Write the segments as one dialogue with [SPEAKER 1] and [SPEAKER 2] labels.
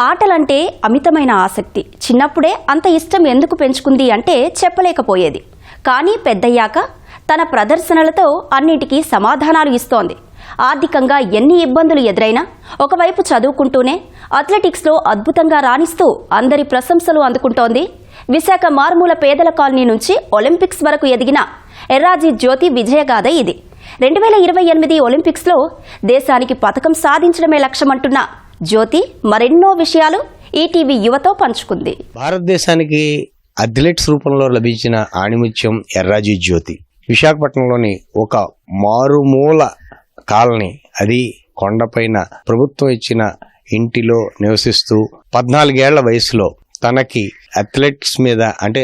[SPEAKER 1] ఆటలంటే అమితమైన ఆసక్తి. చిన్నప్పుడే అంత ఇష్టం ఎందుకు పెంచుకుంది అంటే చెప్పలేకపోయేది. కానీ పెద్దయ్యాక తన ప్రదర్శనలతో అన్నిటికీ సమాధానాలు ఇస్తోంది. ఆర్థికంగా ఎన్ని ఇబ్బందులు ఎదురైనా ఒకవైపు చదువుకుంటూనే అథ్లెటిక్స్లో అద్భుతంగా రాణిస్తూ అందరి ప్రశంసలు అందుకుంటోంది. విశాఖ మారుమూల పేదల కాలనీ నుంచి ఒలింపిక్స్ వరకు ఎదిగిన ఎర్రాజీ జ్యోతి విజయగాథ ఇది. 2028 ఒలింపిక్స్లో దేశానికి పతకం సాధించడమే లక్ష్యమంటున్న జ్యోతి మరెన్నో విషయాలు ఈటీవీ యువతో పంచుకుంది.
[SPEAKER 2] భారతదేశానికి అథ్లెట్స్ రూపంలో లభించిన ఆణిముత్యం ఎర్రాజీ జ్యోతి. విశాఖపట్నంలోని ఒక మారుమూల కాలనీ, అది కొండపైన ప్రభుత్వం ఇచ్చిన ఇంటిలో నివసిస్తూ 14 ఏళ్ల వయసులో తనకి అథ్లెటిక్స్ మీద అంటే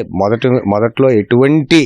[SPEAKER 2] మొదట్లో ఎటువంటి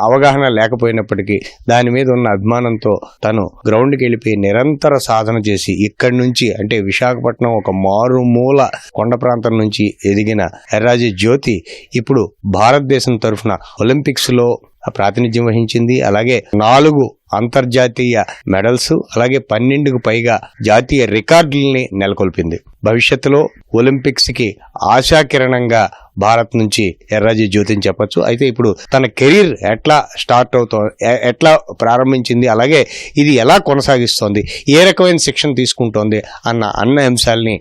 [SPEAKER 2] అవగాహన లేకపోయినప్పటికీ దాని మీద ఉన్న అభిమానంతో తను గ్రౌండ్కి వెళ్ళిపోయి నిరంతర సాధన చేసి ఇక్కడి నుంచి అంటే విశాఖపట్నం ఒక మారుమూల కొండ ప్రాంతం నుంచి ఎదిగిన ఎర్రాజీ జ్యోతి ఇప్పుడు భారతదేశం తరఫున ఒలింపిక్స్లో ప్రాతినిధ్యం వహించింది. అలాగే 4 అంతర్జాతీయ మెడల్స్, అలాగే 12కు పైగా జాతీయ రికార్డుల్ని నెలకొల్పింది. భవిష్యత్తులో ఒలింపిక్స్ కి ఆశాకిరణంగా భారత్ నుంచి ఎర్రాజీ జ్యోతిని చెప్పొచ్చు. అయితే ఇప్పుడు తన కెరీర్ ఎట్లా స్టార్ట్ అవుతోంది, ఎట్లా ప్రారంభించింది, అలాగే ఇది ఎలా కొనసాగిస్తోంది, ఏ రకమైన శిక్షణ తీసుకుంటోంది అన్న అంశాలని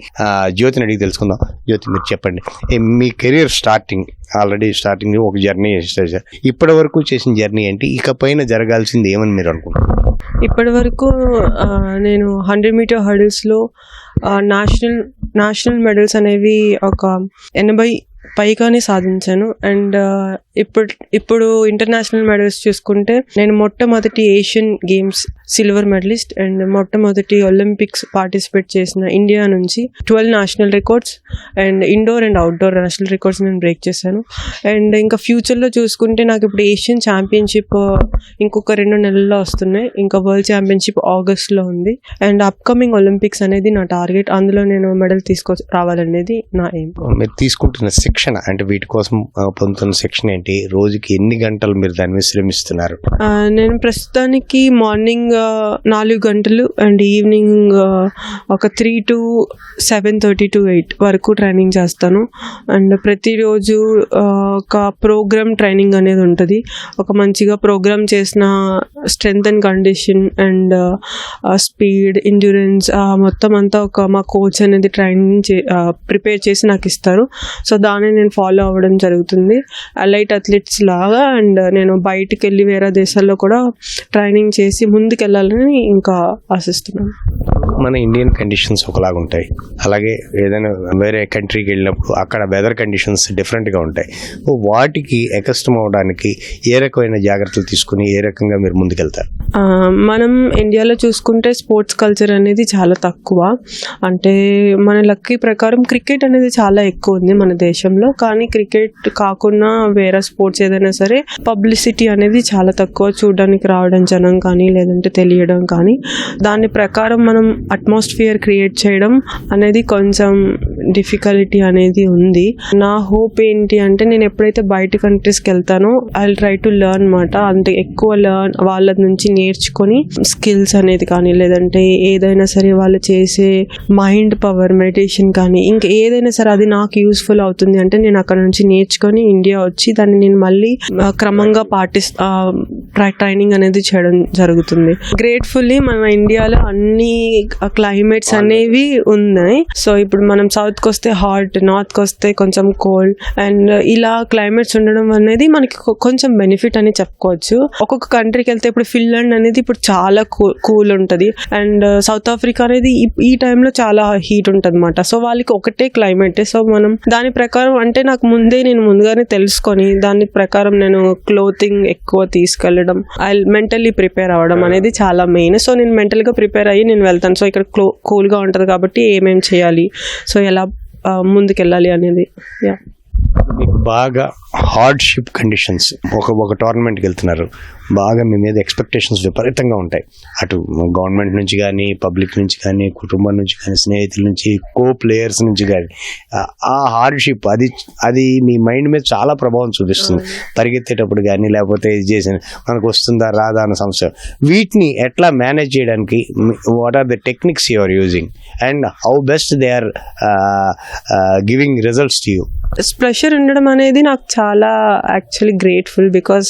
[SPEAKER 2] జ్యోతిని అడిగి తెలుసుకుందాం. జ్యోతి, మీరు చెప్పండి, మీ కెరీర్ ఆల్రెడీ స్టార్టింగ్ ఒక జర్నీ చేశారు. ఇప్పటి వరకు చేసిన జర్నీ ఏంటి, ఇకపైన జరగాల్సింది ఏమని మీరు అనుకుంటున్నారు?
[SPEAKER 3] ఇప్పటి వరకు నేను 100 మీటర్ హర్డిల్స్లో నేషనల్ మెడల్స్ అనేవి ఒక 80 పైగానే సాధించాను. అండ్ ఇప్పుడు ఇంటర్నేషనల్ మెడల్స్ చూసుకుంటే నేను మొట్టమొదటి Asian games silver medalist and మొట్టమొదటి ఒలింపిక్స్ పార్టిసిపేట్ చేసిన ఇండియా నుంచి 12 national records and indoor and outdoor national records నేను బ్రేక్ చేశాను. అండ్ ఇంకా ఫ్యూచర్లో చూసుకుంటే నాకు ఇప్పుడు ఏషియన్ ఛాంపియన్షిప్ ఇంకొక 2 నెలల్లో వస్తున్నాయి. ఇంకా వరల్డ్ ఛాంపియన్షిప్ ఆగస్ట్లో ఉంది. అండ్ అప్కమింగ్ ఒలింపిక్స్ అనేది నా టార్గెట్. అందులో నేను మెడల్ రావాలనేది నా ఎయిమ్.
[SPEAKER 2] మీరు తీసుకుంటున్న శిక్షణ అంటే వీటి కోసం పొందుతున్న శిక్షణ ఏంటి, రోజుకి ఎన్ని గంటలు మీరు దాని మీద శ్రమిస్తున్నారు?
[SPEAKER 3] నేను ప్రస్తుతానికి మార్నింగ్ 4 గంటలు అండ్ ఈవినింగ్ ఒక 3 to 7:30 to 8 వరకు ట్రైనింగ్ చేస్తాను. అండ్ ప్రతిరోజు ఒక ప్రోగ్రామ్ ట్రైనింగ్ అనేది ఉంటుంది. ఒక మంచిగా ప్రోగ్రామ్ చేసిన strength and condition and speed, endurance మొత్తం అంతా ఒక మా కోచ్ అనేది ట్రైనింగ్ ప్రిపేర్ చేసి నాకు ఇస్తారు. సో దాన్ని నేను ఫాలో అవ్వడం జరుగుతుంది ఎలైట్ అథ్లెట్స్ లాగా. అండ్ నేను బయటికి వెళ్ళి వేరే దేశాల్లో కూడా ట్రైనింగ్ చేసి ముందుకెళ్ళాలని ఇంకా ఆశిస్తున్నాను.
[SPEAKER 2] మన ఇండియన్ కండిషన్స్ ఒకలాగా ఉంటాయి, అలాగే ఏదైనా వేరే కంట్రీకి వెళ్ళినప్పుడు అక్కడ వెదర్ కండిషన్స్ డిఫరెంట్గా ఉంటాయి. వాటికి అకస్టమ్ అవ్వడానికి ఏ రకమైన జాగ్రత్తలు తీసుకుని ఏ రకంగా మీరు ముందుకెళ్తారు?
[SPEAKER 3] మనం ఇండియాలో చూసుకుంటే స్పోర్ట్స్ కల్చర్ అనేది చాలా తక్కువ. అంటే మన లక్కీ ప్రకారం క్రికెట్ అనేది చాలా ఎక్కువ ఉంది మన దేశంలో. కానీ క్రికెట్ కాకుండా వేరే స్పోర్ట్స్ ఏదైనా సరే పబ్లిసిటీ అనేది చాలా తక్కువ. చూడడానికి రావడం జనం కానీ లేదంటే తెలియడం కానీ, దాని ప్రకారం మనం అట్మాస్ఫియర్ క్రియేట్ చేయడం అనేది కొంచెం డిఫికల్టీ అనేది ఉంది. నా హోప్ ఏంటి అంటే నేను ఎప్పుడైతే బయట కంట్రీస్కి వెళ్తానో ఐ ట్రై టు లెర్న్ మాట. అంటే ఎక్కువ వాళ్ళ నుంచి నేర్చుకొని స్కిల్స్ అనేది కానీ లేదంటే ఏదైనా సరే వాళ్ళు చేసే మైండ్ పవర్, మెడిటేషన్ కానీ ఇంకా ఏదైనా సరే అది నాకు యూస్ఫుల్ అవుతుంది అంటే నేను అక్కడ నుంచి నేర్చుకొని ఇండియా వచ్చి దాన్ని నేను మళ్ళీ క్రమంగా ట్రైనింగ్ అనేది చేయడం జరుగుతుంది. గ్రేట్ఫుల్లీ మన ఇండియాలో అన్ని క్లైమేట్స్ అనేవి ఉన్నాయి. సో ఇప్పుడు మనం సౌత్కి వస్తే హాట్, నార్త్కి వస్తే కొంచెం కోల్డ్ అండ్ ఇలా క్లైమేట్స్ ఉండడం అనేది మనకి కొంచెం బెనిఫిట్ అని చెప్పుకోవచ్చు. ఒక్కొక్క కంట్రీకి వెళ్తే ఇప్పుడు ఫిన్లాండ్ అనేది ఇప్పుడు చాలా కూల్ ఉంటుంది అండ్ సౌత్ ఆఫ్రికా అనేది ఈ టైంలో చాలా హీట్ ఉంటుంది అన్నమాట. సో వాళ్ళకి ఒకటే క్లైమేట్. సో మనం దాని ప్రకారం అంటే నాకు నేను ముందుగానే తెలుసుకొని దాని ప్రకారం నేను క్లోతింగ్ ఎక్కువ తీసుకెళ్ళడం, మెంటల్లీ ప్రిపేర్ అవ్వడం అనేది చాలా మెయిన్. సో నేను మెంటల్గా ప్రిపేర్ అయ్యి నేను వెళ్తాను. సో ఇక్కడ కూల్గా ఉంటుంది కాబట్టి ఏమేమి చేయాలి, సో ఎలా ముందుకెళ్ళాలి అనేది.
[SPEAKER 2] మీకు బాగా హార్డ్షిప్ కండిషన్స్, ఒక టోర్నమెంట్కి వెళ్తున్నారు, బాగా మీ మీద ఎక్స్పెక్టేషన్స్ విపరీతంగా ఉంటాయి, అటు గవర్నమెంట్ నుంచి కానీ, పబ్లిక్ నుంచి కానీ, కుటుంబం నుంచి కానీ, స్నేహితుల నుంచి, ప్లేయర్స్ నుంచి కానీ. ఆ హార్డ్షిప్ అది మీ మైండ్ మీద చాలా ప్రభావం చూపిస్తుంది. పరిగెత్తేటప్పుడు కానీ, లేకపోతే ఇది చేసిన మనకు వస్తుందా రాదా అన్న సమస్య. వీటిని ఎట్లా మేనేజ్ చేయడానికి what are the techniques you are using and how best they are giving results to you?
[SPEAKER 3] Pressure ఉండడం అనేది నాకు చాలా యాక్చువల్లీ గ్రేట్ఫుల్, బికాస్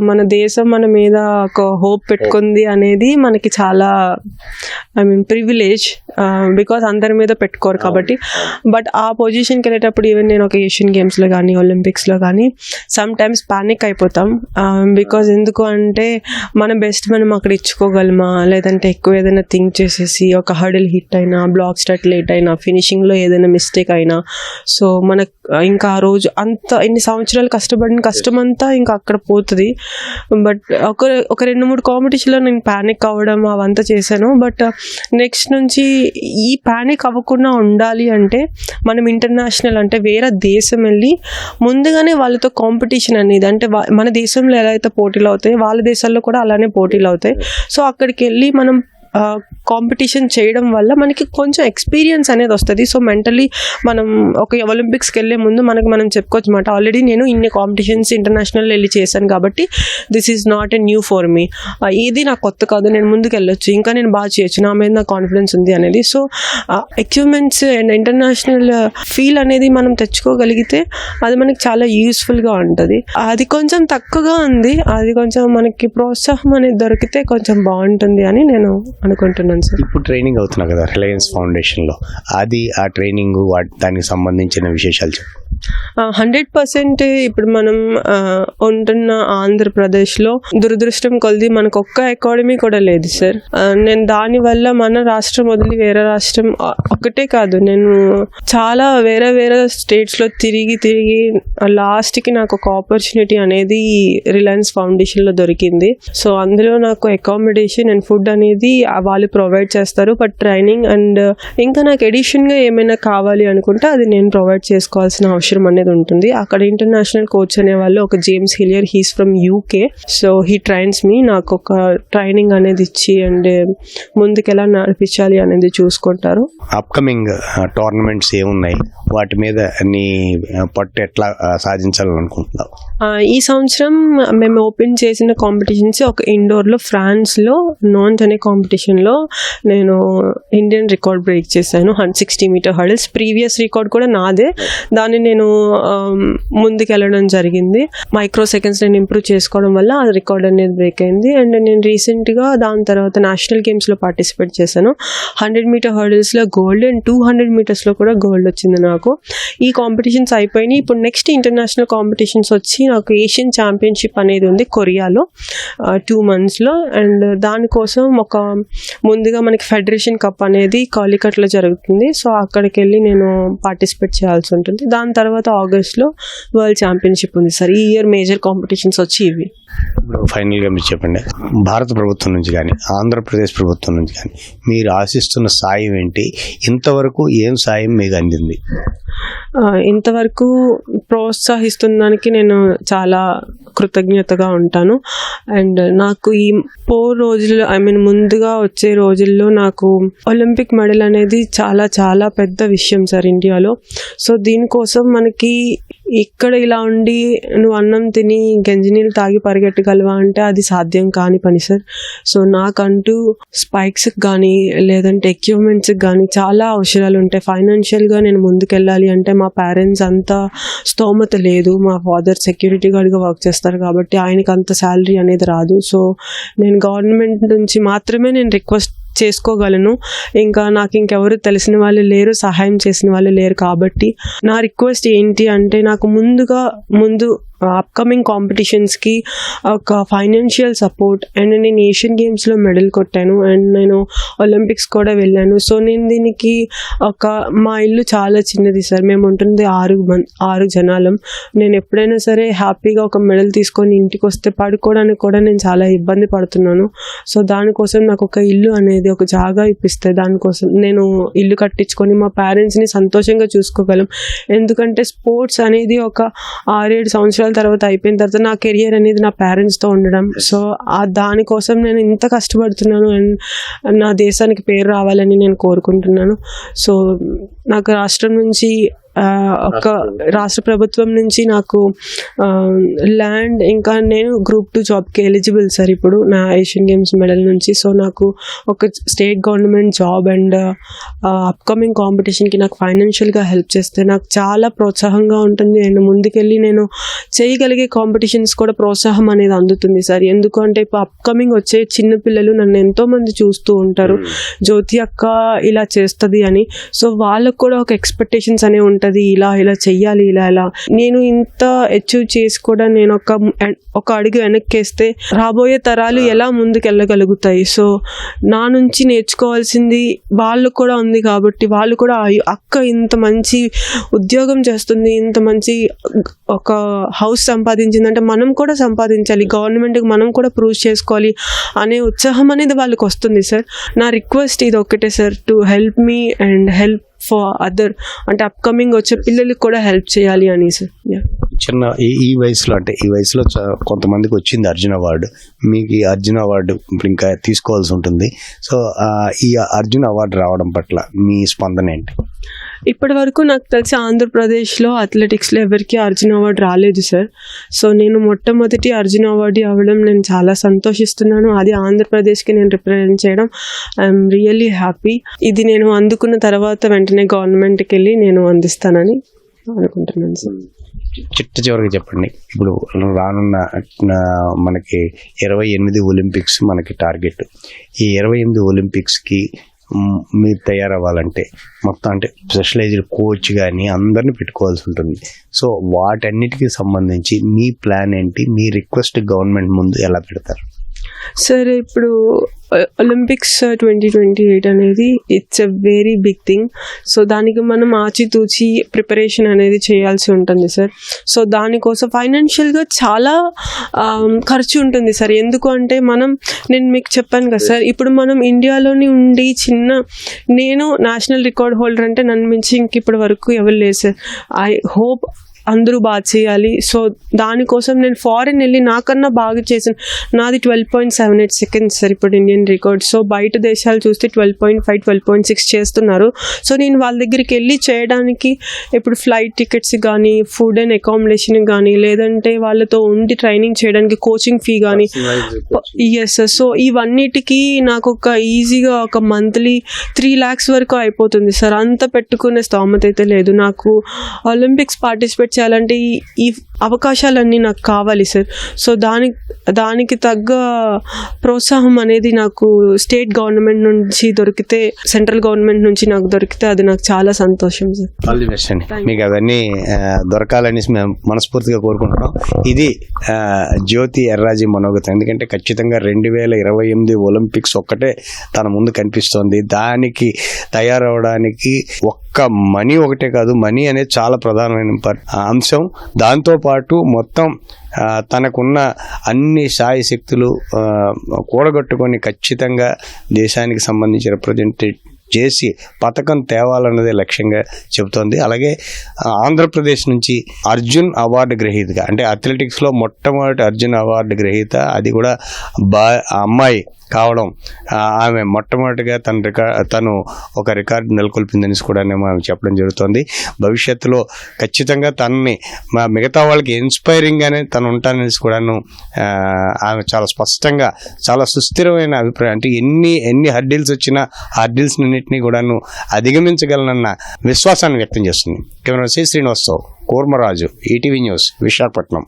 [SPEAKER 3] మన దేశం మన మీద ఒక హోప్ పెట్టుకుంది అనేది మనకి చాలా ప్రివిలేజ్, బికాస్ అందరి మీద పెట్టుకోరు కాబట్టి. బట్ ఆ పొజిషన్కి వెళ్ళేటప్పుడు ఈవెన్ నేను ఒక ఏషియన్ గేమ్స్లో కానీ, ఒలింపిక్స్లో కానీ సమ్ టైమ్స్ ప్యానిక్ అయిపోతాం. బికాజ్ ఎందుకు అంటే మన బెస్ట్ మనం అక్కడ ఇచ్చుకోగలమా, లేదంటే ఎక్కువ ఏదైనా థింక్ చేసేసి ఒక హడిల్ హిట్ అయినా, బ్లాక్ స్టార్ట్ లేట్ అయినా, ఫినిషింగ్లో ఏదైనా మిస్టేక్ అయినా, సో మనకు ఇంకా ఆ రోజు అంత ఎన్ని సంవత్సరాలు కష్టపడిన కష్టమంతా ఇంకా అక్కడ పోతుంది. బట్ ఒక 2-3 కాంపిటీషన్లో నేను ప్యానిక్ అవ్వడం అవంతా చేశాను. బట్ నెక్స్ట్ నుంచి ఈ ప్యానిక్ అవ్వకుండా ఉండాలి అంటే మనం ఇంటర్నేషనల్ అంటే వేరే దేశం వెళ్ళి ముందుగానే వాళ్ళతో కాంపిటీషన్ అనేది, అంటే మన దేశంలో ఎలా అయితే పోటీలు అవుతాయి వాళ్ళ దేశాల్లో కూడా అలానే పోటీలు అవుతాయి. సో అక్కడికి వెళ్ళి మనం కాంపిటీషన్ చేయడం వల్ల మనకి కొంచెం ఎక్స్పీరియన్స్ అనేది వస్తుంది. సో మెంటలీ మనం ఒక ఒలింపిక్స్కి వెళ్ళే ముందు మనం చెప్పుకోవచ్చు మాట, ఆల్రెడీ నేను ఇన్ని కాంపిటీషన్స్ ఇంటర్నేషనల్ వెళ్ళి చేశాను కాబట్టి this is not a new for me, ఇది నాకు కొత్త కాదు, నేను ముందుకు వెళ్ళొచ్చు, ఇంకా నేను బాగా చేయొచ్చు, నా మీద నాకు కాన్ఫిడెన్స్ ఉంది అనేది. So achievements and international feel అనేది మనం తెచ్చుకోగలిగితే అది మనకి చాలా యూస్ఫుల్గా ఉంటుంది. అది కొంచెం తక్కువగా ఉంది, అది కొంచెం మనకి ప్రోత్సాహం అనేది దొరికితే కొంచెం బాగుంటుంది అని నేను అనుకుంటున్నాను సార్.
[SPEAKER 2] ఇప్పుడు ట్రైనింగ్ అవుతున్నా కదా రిలయన్స్ ఫౌండేషన్లో, అది ఆ ట్రైనింగ్ దానికి సంబంధించిన విశేషాలు చెప్పు.
[SPEAKER 3] 100% ఇప్పుడు మనం ఉంటున్న ఆంధ్రప్రదేశ్లో దురదృష్టం కొద్ది మనకు ఒక్క అకాడమీ కూడా లేదు సార్. నేను దానివల్ల మన రాష్ట్రం వదిలి వేరే రాష్ట్రం ఒక్కటే కాదు, నేను చాలా వేరే స్టేట్స్లో తిరిగి లాస్ట్కి నాకు ఒక ఆపర్చునిటీ అనేది రిలయన్స్ ఫౌండేషన్లో దొరికింది. సో అందులో నాకు అకామిడేషన్ అండ్ ఫుడ్ అనేది వాళ్ళు ప్రొవైడ్ చేస్తారు. బట్ ట్రైనింగ్ అండ్ ఇంకా నాకు ఎడిషన్గా ఏమైనా కావాలి అనుకుంటే అది నేను ప్రొవైడ్ చేసుకోవాల్సిన అవసరం అనేది ఉంటుంది. అక్కడ ఇంటర్నేషనల్ కోచ్ అనే వాళ్ళు ఒక James Hillier, he's from UK. So he trains me, నాకు ఒక ట్రైనింగ్ అనేది ఇచ్చి అండ్ ముందుకు ఎలా నడిపించాలి అనేది చూసుకుంటారు.
[SPEAKER 2] అప్కమింగ్ టోర్నమెంట్స్ ఏమున్నాయి, వాటి మీద నీ పట్టు ఎట్లా సాధించాలనుకుంటున్నావు?
[SPEAKER 3] ఈ సంవత్సరం మేము ఓపెన్ చేసిన కాంపిటీషన్స్ ఒక ఇండోర్లో ఫ్రాన్స్లో నాన్స్ అనే కాంపిటీషన్లో నేను ఇండియన్ రికార్డ్ బ్రేక్ చేశాను, 160 మీటర్ హర్డిల్స్. ప్రీవియస్ రికార్డ్ కూడా నాదే, దాన్ని నేను ముందుకెళ్ళడం జరిగింది. మైక్రో సెకండ్స్ నేను ఇంప్రూవ్ చేసుకోవడం వల్ల ఆ రికార్డ్ అనేది బ్రేక్ అయింది. అండ్ నేను రీసెంట్గా దాని తర్వాత నేషనల్ గేమ్స్లో పార్టిసిపేట్ చేశాను. 100 మీటర్ హర్డిల్స్లో గోల్డ్ అండ్ 200 మీటర్స్లో కూడా గోల్డ్ వచ్చింది నాకు. ఈ కాంపిటీషన్స్ అయిపోయినాయి. ఇప్పుడు నెక్స్ట్ ఇంటర్నేషనల్ కాంపిటీషన్స్ వచ్చి నాకు ఏషియన్ ఛాంపియన్షిప్ అనేది ఉంది కొరియాలో 2 monthsలో. అండ్ దానికోసం ముందుగా మనకి ఫెడరేషన్ కప్ అనేది కాలికట్లో జరుగుతుంది. సో అక్కడికి వెళ్ళి నేను పార్టిసిపేట్ చేయాల్సి ఉంటుంది. దాని తర్వాత ఆగస్ట్లో వరల్డ్ ఛాంపియన్షిప్ ఉంది సార్. ఈ ఇయర్ మేజర్ కాంపిటీషన్స్ వచ్చి ఇవి.
[SPEAKER 2] ఇప్పుడు ఫైనల్గా మీరు చెప్పండి, భారత ప్రభుత్వం నుంచి కానీ, ఆంధ్రప్రదేశ్ ప్రభుత్వం నుంచి కానీ మీరు ఆశిస్తున్న సాయం ఏంటి? ఇంతవరకు ఏం సాయం మీకు అందింది?
[SPEAKER 3] ఇంతవరకు ప్రోత్సహిస్తున్నందుకు నేను చాలా కృతజ్ఞతగా ఉంటాను. అండ్ నాకు ఈ 4 రోజులు ముందుగా వచ్చే రోజుల్లో నాకు ఒలింపిక్ మెడల్ అనేది చాలా చాలా పెద్ద విషయం సార్ ఇండియాలో. సో దీనికోసం మనకి ఇక్కడ ఇలా ఉండి నువ్వు అన్నం తిని గంజినీళ్ళు తాగి పరిగెట్టగలవా అంటే అది సాధ్యం కాని పని సార్. సో నాకంటూ స్పైక్స్కి కానీ లేదంటే ఎక్విప్మెంట్స్కి కానీ చాలా అవసరాలు ఉంటాయి. ఫైనాన్షియల్గా నేను ముందుకెళ్ళాలి అంటే మా పేరెంట్స్ అంత స్తోమత లేదు. మా ఫాదర్ సెక్యూరిటీ గార్డ్గా వర్క్ చేస్తారు కాబట్టి ఆయనకి అంత శాలరీ అనేది రాదు. సో నేను గవర్నమెంట్ నుంచి మాత్రమే నేను రిక్వెస్ట్ చేసుకోగలను. ఇంకా నాకు ఇంకెవరు తెలిసిన వాళ్ళు లేరు, సహాయం చేసిన వాళ్ళు లేరు. కాబట్టి నా రిక్వెస్ట్ ఏంటి అంటే నాకు ముందు అప్కమింగ్ కాంపిటీషన్స్కి ఒక ఫైనాన్షియల్ సపోర్ట్. అండ్ నేను ఏషియన్ గేమ్స్లో మెడల్ కొట్టాను అండ్ నేను ఒలింపిక్స్ కూడా వెళ్ళాను. సో నేను దీనికి మా ఇల్లు చాలా చిన్నది సార్, మేము ఉంటుంది 6 జనాలం. నేను ఎప్పుడైనా సరే హ్యాపీగా ఒక మెడల్ తీసుకొని ఇంటికి వస్తే పడుకోవడానికి కూడా నేను చాలా ఇబ్బంది పడుతున్నాను. సో దానికోసం నాకు ఒక ఇల్లు అనేది అనేది ఒక జాగా ఇప్పిస్తే దానికోసం నేను ఇల్లు కట్టించుకొని మా పేరెంట్స్ని సంతోషంగా చూసుకోగలం. ఎందుకంటే స్పోర్ట్స్ అనేది ఒక 6-7 సంవత్సరాల తర్వాత అయిపోయిన తర్వాత నా కెరియర్ అనేది నా పేరెంట్స్తో ఉండడం. సో దానికోసం నేను ఇంత కష్టపడుతున్నాను అండ్ నా దేశానికి పేరు రావాలని నేను కోరుకుంటున్నాను. సో నాకు రాష్ట్రం నుంచి ఒక రాష్ట్ర ప్రభుత్వం నుంచి నాకు ల్యాండ్, ఇంకా నేను Group 2 జాబ్కి ఎలిజిబుల్ సార్ ఇప్పుడు నా ఏషియన్ గేమ్స్ మెడల్ నుంచి. సో నాకు ఒక state government job and upcoming కాంపిటీషన్కి నాకు ఫైనాన్షియల్గా హెల్ప్ చేస్తే నాకు చాలా ప్రోత్సాహంగా ఉంటుంది అండ్ ముందుకెళ్ళి నేను చేయగలిగే కాంపిటీషన్స్ కూడా ప్రోత్సాహం అనేది అందుతుంది సార్. ఎందుకంటే ఇప్పుడు అప్కమింగ్ వచ్చే చిన్నపిల్లలు నన్ను ఎంతోమంది చూస్తూ ఉంటారు, జ్యోతి అక్క ఇలా చేస్తుంది అని. సో వాళ్ళకు కూడా ఒక ఎక్స్పెక్టేషన్స్ అనేవి ఉంటుంది, ఇలా చెయ్యాలి, ఇలా నేను ఇంత అచీవ్ చేసి కూడా నేను ఒక అడుగు వెనక్కేస్తే రాబోయే తరాలు ఎలా ముందుకెళ్ళగలుగుతాయి. సో నా నుంచి నేర్చుకోవాల్సింది వాళ్ళు కూడా ఉంది కాబట్టి వాళ్ళు కూడా అక్క ఇంత మంచి ఉద్యోగం చేస్తుంది, ఇంత మంచి ఒక హౌస్ సంపాదించిందంటే మనం కూడా సంపాదించాలి, గవర్నమెంట్కి మనం కూడా ప్రూవ్ చేసుకోవాలి అనే ఉత్సాహం అనేది వాళ్ళకి వస్తుంది సార్. నా రిక్వెస్ట్ ఇది ఒక్కటే sir, to help me and help for other, అంటే అప్కమింగ్ వచ్చే పిల్లలకి కూడా హెల్ప్ చేయాలి అని సార్.
[SPEAKER 2] చిన్న ఈ వయసులో, అంటే ఈ వయసులో కొంతమందికి వచ్చింది అర్జున్ అవార్డు, మీకు ఈ అర్జున్ అవార్డు ఇప్పుడు ఇంకా తీసుకోవాల్సి ఉంటుంది. సో ఈ అర్జున్ అవార్డు రావడం పట్ల మీ స్పందన ఏంటి?
[SPEAKER 3] ఇప్పటి వరకు నాకు తెలిసి ఆంధ్రప్రదేశ్లో అథ్లెటిక్స్లో ఎవరికి అర్జున్ అవార్డు రాలేదు సార్. సో నేను మొట్టమొదటి అర్జున్ అవార్డు అవ్వడం నేను చాలా సంతోషిస్తున్నాను. అది ఆంధ్రప్రదేశ్కి నేను రిప్రజెంట్ చేయడం ఐఎమ్ రియల్లీ హ్యాపీ. ఇది నేను అందుకున్న తర్వాత వెంటనే గవర్నమెంట్కి వెళ్ళి నేను అందిస్తానని అనుకుంటున్నాను సార్.
[SPEAKER 2] చివరికి చెప్పండి, ఇప్పుడు రానున్న మనకి 28 ఒలింపిక్స్ మనకి టార్గెట్. ఈ 28 ఒలింపిక్స్కి మీరు తయారవ్వాలంటే మొత్తం అంటే స్పెషలైజ్డ్ కోచ్ కానీ అందరిని పెట్టుకోవాల్సి ఉంటుంది. సో వాటన్నిటికీ సంబంధించి మీ ప్లాన్ ఏంటి, మీ రిక్వెస్ట్ గవర్నమెంట్ ముందు ఎలా పెడతారు?
[SPEAKER 3] సార్ ఇప్పుడు ఒలింపిక్స్ 2028 అనేది it's a very big thing. So దానికి మనం ఆచితూచి ప్రిపరేషన్ అనేది చేయాల్సి ఉంటుంది సార్. సో దానికోసం ఫైనాన్షియల్గా చాలా ఖర్చు ఉంటుంది సార్. ఎందుకు అంటే నేను మీకు చెప్పాను కదా సార్, ఇప్పుడు మనం ఇండియాలోని ఉండి నేను నేషనల్ రికార్డ్ హోల్డర్ అంటే నన్ను మించి ఇంక ఇప్పటి వరకు ఎవరు లేదు సార్. ఐ హోప్ అందరూ బాగా చేయాలి. సో దానికోసం నేను ఫారెన్ వెళ్ళి నాకన్నా బాగా చేశాను. నాది 12.78 సెకండ్స్ సార్ ఇప్పుడు ఇండియన్ రికార్డ్. సో బయట దేశాలు చూస్తే 12.5, 12.6 చేస్తున్నారు. సో నేను వాళ్ళ దగ్గరికి వెళ్ళి చేయడానికి ఇప్పుడు ఫ్లైట్ టికెట్స్ కానీ, ఫుడ్ అండ్ అకామిడేషన్ కానీ, లేదంటే వాళ్ళతో ఉండి ట్రైనింగ్ చేయడానికి కోచింగ్ ఫీ కానీ, ఎస్ సార్. సో ఇవన్నిటికీ నాకు ఒక ఈజీగా ఒక మంత్లీ 3 lakhs వరకు అయిపోతుంది సార్. అంత పెట్టుకునే స్తోమత అయితే లేదు నాకు. ఒలింపిక్స్ పార్టిసిపేట్ చేయాలంటే ఈ అవకాశాలన్నీ నాకు కావాలి సార్. సో దానికి తగ్గ ప్రోత్సాహం అనేది నాకు స్టేట్ గవర్నమెంట్ నుంచి దొరికితే, సెంట్రల్ గవర్నమెంట్ నుంచి నాకు దొరికితే అది నాకు చాలా సంతోషం సార్.
[SPEAKER 2] ఆల్ ది బెస్ట్ అండి. మీకు అవన్నీ దొరకాలని మేము మనస్ఫూర్తిగా కోరుకుంటున్నాం. ఇది జ్యోతి ఎర్రాజీ మనోగతం. ఎందుకంటే ఖచ్చితంగా 2028 ఒలింపిక్స్ ఒక్కటే తన ముందు కనిపిస్తోంది. దానికి తయారవడానికి ఒక్క మనీ ఒకటే కాదు, మనీ అనేది చాలా ప్రధానమైన అంశం. దాంతోపాటు మొత్తం తనకున్న అన్ని సాయి శక్తులు కూడగట్టుకొని ఖచ్చితంగా దేశానికి సంబంధించి రిప్రజెంట్ చేసి పథకం తేవాలన్నదే లక్ష్యంగా చెబుతోంది. అలాగే ఆంధ్రప్రదేశ్ నుంచి అర్జున్ అవార్డు గ్రహీతగా, అంటే అథ్లెటిక్స్లో మొట్టమొదటి అర్జున్ అవార్డు గ్రహీత, అది కూడా అమ్మాయి కావడం, ఆమె మొట్టమొదటిగా తను ఒక రికార్డు నెలకొల్పిందని కూడా మనం చెప్పడం జరుగుతుంది. భవిష్యత్తులో ఖచ్చితంగా తనని మిగతా వాళ్ళకి ఇన్స్పైరింగ్గానే తను ఉంటానని కూడాను ఆమె చాలా స్పష్టంగా, చాలా సుస్థిరమైన అభిప్రాయం, అంటే ఎన్ని హర్డిల్స్ వచ్చినా హర్డిల్స్ అన్నింటినీ కూడాను అధిగమించగలనన్న విశ్వాసాన్ని వ్యక్తం చేస్తుంది. Camera Srinivasarao, Kurmaraju, ETV news, Visakhapatnam.